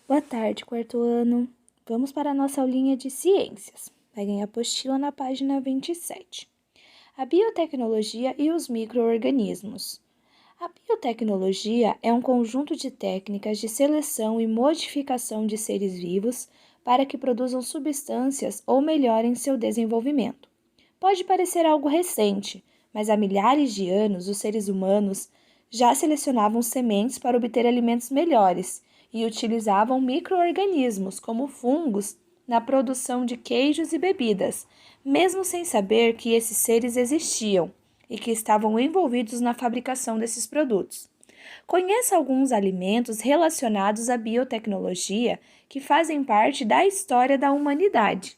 Boa tarde, quarto ano. Vamos para a nossa aulinha de ciências. Peguem a apostila na página 27. A biotecnologia e os micro-organismos. A biotecnologia é um conjunto de técnicas de seleção e modificação de seres vivos para que produzam substâncias ou melhorem seu desenvolvimento. Pode parecer algo recente, mas há milhares de anos os seres humanos já selecionavam sementes para obter alimentos melhores e utilizavam micro-organismos, como fungos, na produção de queijos e bebidas, mesmo sem saber que esses seres existiam e que estavam envolvidos na fabricação desses produtos. Conheça alguns alimentos relacionados à biotecnologia que fazem parte da história da humanidade.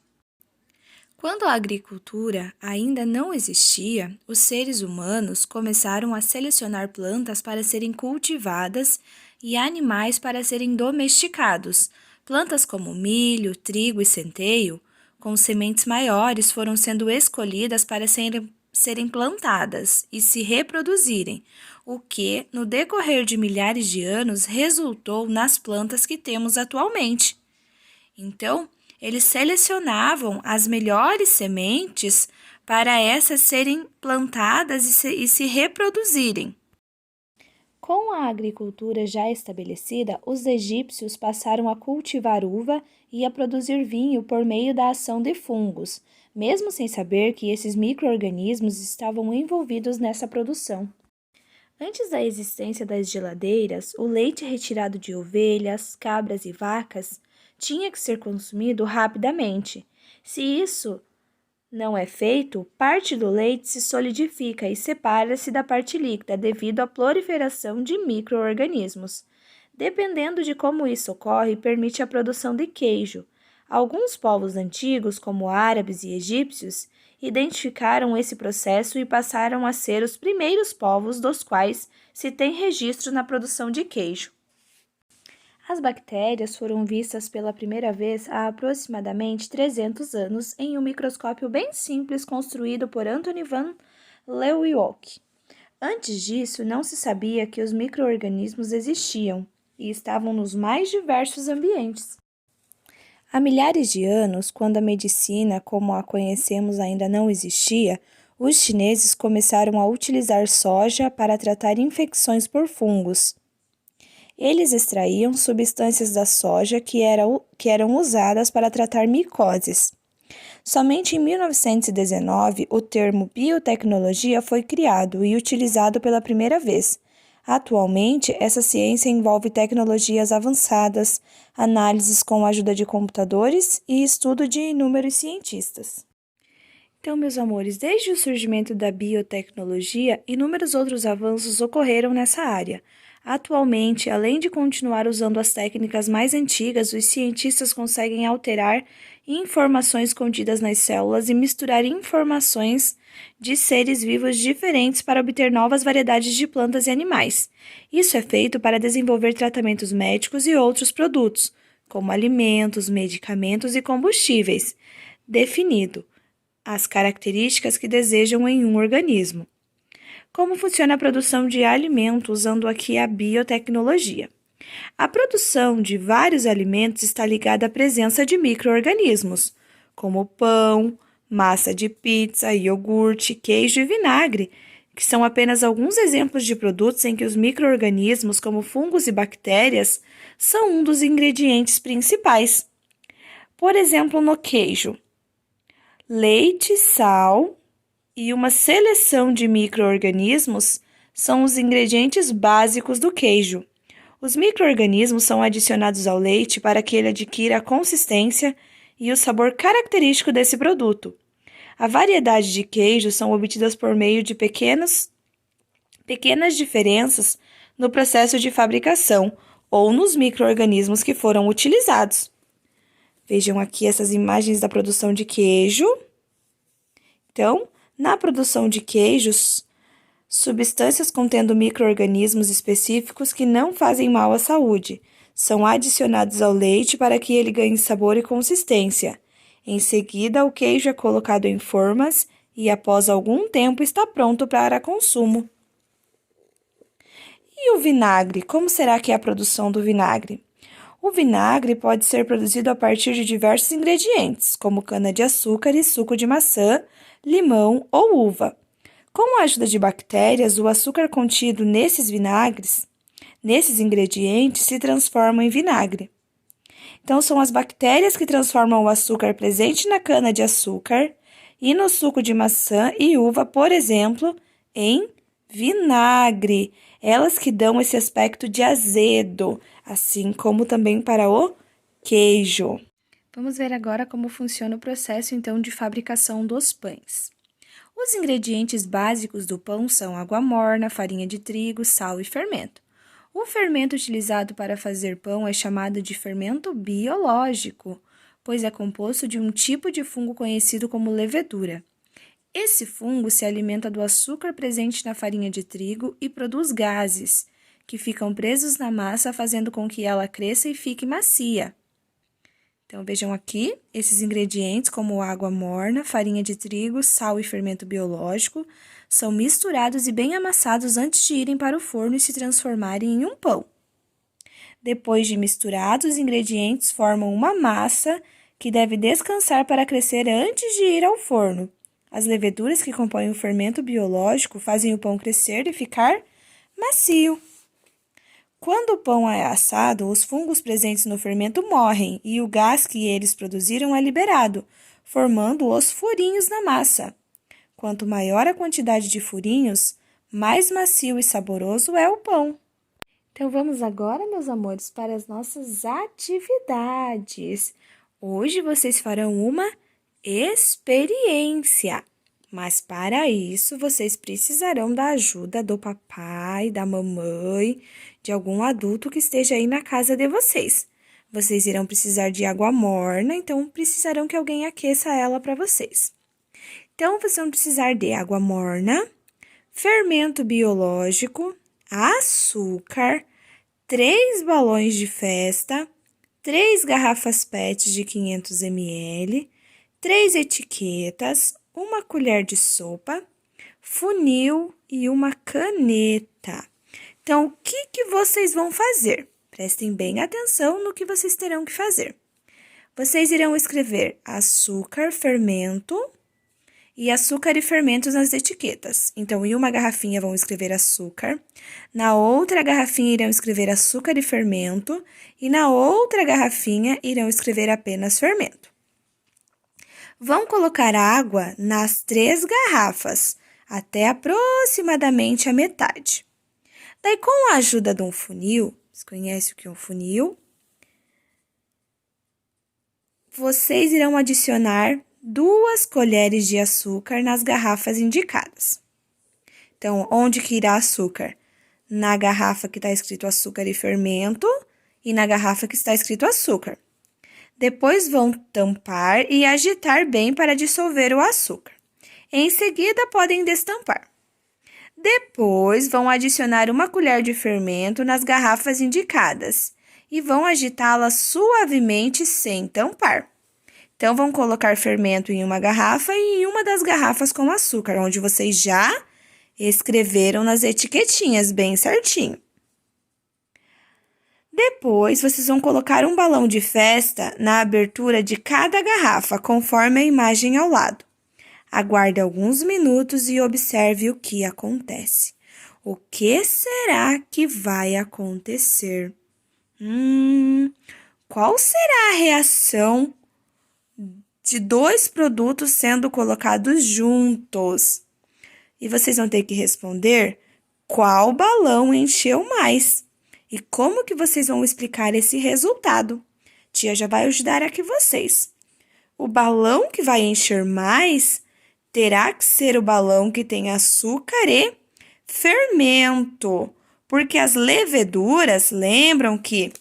Quando a agricultura ainda não existia, os seres humanos começaram a selecionar plantas para serem cultivadas e animais para serem domesticados. Plantas como milho, trigo e centeio, com sementes maiores, foram sendo escolhidas para serem plantadas e se reproduzirem, o que, no decorrer de milhares de anos, resultou nas plantas que temos atualmente. Então, eles selecionavam as melhores sementes para essas serem plantadas e se reproduzirem. Com a agricultura já estabelecida, os egípcios passaram a cultivar uva e a produzir vinho por meio da ação de fungos, mesmo sem saber que esses micro-organismos estavam envolvidos nessa produção. Antes da existência das geladeiras, o leite retirado de ovelhas, cabras e vacas tinha que ser consumido rapidamente. Se isso não é feito, parte do leite se solidifica e separa-se da parte líquida devido à proliferação de micro-organismos. Dependendo de como isso ocorre, permite a produção de queijo. Alguns povos antigos, como árabes e egípcios, identificaram esse processo e passaram a ser os primeiros povos dos quais se tem registro na produção de queijo. As bactérias foram vistas pela primeira vez há aproximadamente 300 anos em um microscópio bem simples construído por Anthony van Leeuwenhoek. Antes disso, não se sabia que os micro-organismos existiam e estavam nos mais diversos ambientes. Há milhares de anos, quando a medicina como a conhecemos ainda não existia, os chineses começaram a utilizar soja para tratar infecções por fungos. Eles extraíam substâncias da soja que eram usadas para tratar micoses. Somente em 1919, o termo biotecnologia foi criado e utilizado pela primeira vez. Atualmente, essa ciência envolve tecnologias avançadas, análises com a ajuda de computadores e estudo de inúmeros cientistas. Então, meus amores, desde o surgimento da biotecnologia, inúmeros outros avanços ocorreram nessa área. Atualmente, além de continuar usando as técnicas mais antigas, os cientistas conseguem alterar informações contidas nas células e misturar informações de seres vivos diferentes para obter novas variedades de plantas e animais. Isso é feito para desenvolver tratamentos médicos e outros produtos, como alimentos, medicamentos e combustíveis, definido as características que desejam em um organismo. Como funciona a produção de alimento usando aqui a biotecnologia? A produção de vários alimentos está ligada à presença de micro-organismos, como pão, massa de pizza, iogurte, queijo e vinagre, que são apenas alguns exemplos de produtos em que os micro-organismos, como fungos e bactérias, são um dos ingredientes principais. Por exemplo, no queijo, leite, sal e uma seleção de micro-organismos são os ingredientes básicos do queijo. Os micro-organismos são adicionados ao leite para que ele adquira a consistência e o sabor característico desse produto. A variedade de queijos são obtidas por meio de pequenas diferenças no processo de fabricação ou nos micro-organismos que foram utilizados. Vejam aqui essas imagens da produção de queijo. Então, na produção de queijos, substâncias contendo micro-organismos específicos que não fazem mal à saúde são adicionados ao leite para que ele ganhe sabor e consistência. Em seguida, o queijo é colocado em formas e, após algum tempo, está pronto para consumo. E o vinagre? Como será que é a produção do vinagre? O vinagre pode ser produzido a partir de diversos ingredientes, como cana-de-açúcar e suco de maçã, limão ou uva. Com a ajuda de bactérias, o açúcar contido nesses ingredientes, se transforma em vinagre. Então, são as bactérias que transformam o açúcar presente na cana-de-açúcar e no suco de maçã e uva, por exemplo, em vinagre. Elas que dão esse aspecto de azedo, assim como também para o queijo. Vamos ver agora como funciona o processo, então, de fabricação dos pães. Os ingredientes básicos do pão são água morna, farinha de trigo, sal e fermento. O fermento utilizado para fazer pão é chamado de fermento biológico, pois é composto de um tipo de fungo conhecido como levedura. Esse fungo se alimenta do açúcar presente na farinha de trigo e produz gases, que ficam presos na massa, fazendo com que ela cresça e fique macia. Então, vejam aqui, esses ingredientes, como água morna, farinha de trigo, sal e fermento biológico, são misturados e bem amassados antes de irem para o forno e se transformarem em um pão. Depois de misturados, os ingredientes formam uma massa que deve descansar para crescer antes de ir ao forno. As leveduras que compõem o fermento biológico fazem o pão crescer e ficar macio. Quando o pão é assado, os fungos presentes no fermento morrem e o gás que eles produziram é liberado, formando os furinhos na massa. Quanto maior a quantidade de furinhos, mais macio e saboroso é o pão. Então, vamos agora, meus amores, para as nossas atividades. Hoje vocês farão uma experiência, mas para isso vocês precisarão da ajuda do papai, da mamãe, de algum adulto que esteja aí na casa de vocês. Vocês irão precisar de água morna, então precisarão que alguém aqueça ela para vocês. Então, vocês vão precisar de água morna, fermento biológico, açúcar, 3 balões de festa, 3 garrafas PET de 500 ml, 3 etiquetas, 1 colher de sopa, funil e uma caneta. Então, o que vocês vão fazer? Prestem bem atenção no que vocês terão que fazer. Vocês irão escrever açúcar, fermento e açúcar e fermentos nas etiquetas. Então, em uma garrafinha vão escrever açúcar, na outra garrafinha irão escrever açúcar e fermento e na outra garrafinha irão escrever apenas fermento. Vão colocar água nas 3 garrafas, até aproximadamente a metade. Daí, com a ajuda de um funil, você conhece o que é um funil? Vocês irão adicionar 2 colheres de açúcar nas garrafas indicadas. Então, onde que irá açúcar? Na garrafa que está escrito açúcar e fermento e na garrafa que está escrito açúcar. Depois vão tampar e agitar bem para dissolver o açúcar. Em seguida, podem destampar. Depois, vão adicionar 1 colher de fermento nas garrafas indicadas e vão agitá-las suavemente sem tampar. Então, vão colocar fermento em uma garrafa e em uma das garrafas com açúcar, onde vocês já escreveram nas etiquetinhas bem certinho. Depois, vocês vão colocar um balão de festa na abertura de cada garrafa, conforme a imagem ao lado. Aguarde alguns minutos e observe o que acontece. O que será que vai acontecer? Qual será a reação de 2 produtos sendo colocados juntos? E vocês vão ter que responder qual balão encheu mais. E como que vocês vão explicar esse resultado? Tia já vai ajudar aqui vocês. O balão que vai encher mais terá que ser o balão que tem açúcar e fermento, porque as leveduras, lembram que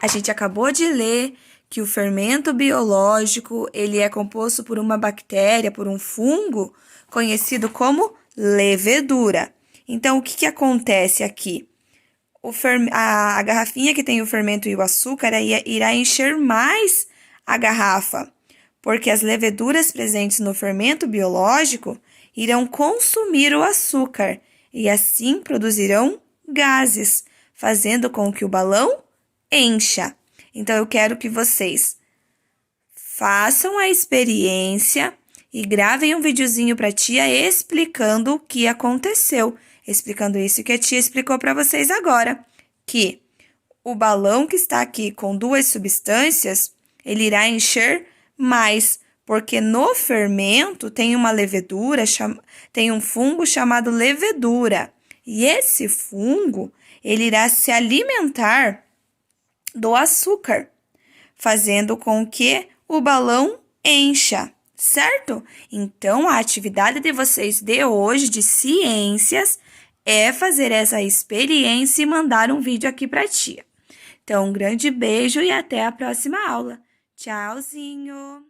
a gente acabou de ler que o fermento biológico, ele é composto por uma bactéria, por um fungo, conhecido como levedura. Então, o que acontece aqui? A garrafinha que tem o fermento e o açúcar irá encher mais a garrafa, porque as leveduras presentes no fermento biológico irão consumir o açúcar e assim produzirão gases, fazendo com que o balão encha. Então, eu quero que vocês façam a experiência e gravem um videozinho para a tia explicando o que aconteceu. Explicando isso que a tia explicou para vocês agora. Que o balão que está aqui com 2 substâncias, ele irá encher mais, porque no fermento tem uma levedura, tem um fungo chamado levedura. E esse fungo, ele irá se alimentar do açúcar, fazendo com que o balão encha, certo? Então, a atividade de vocês de hoje, de ciências, é fazer essa experiência e mandar um vídeo aqui para a tia. Então, um grande beijo e até a próxima aula. Tchauzinho!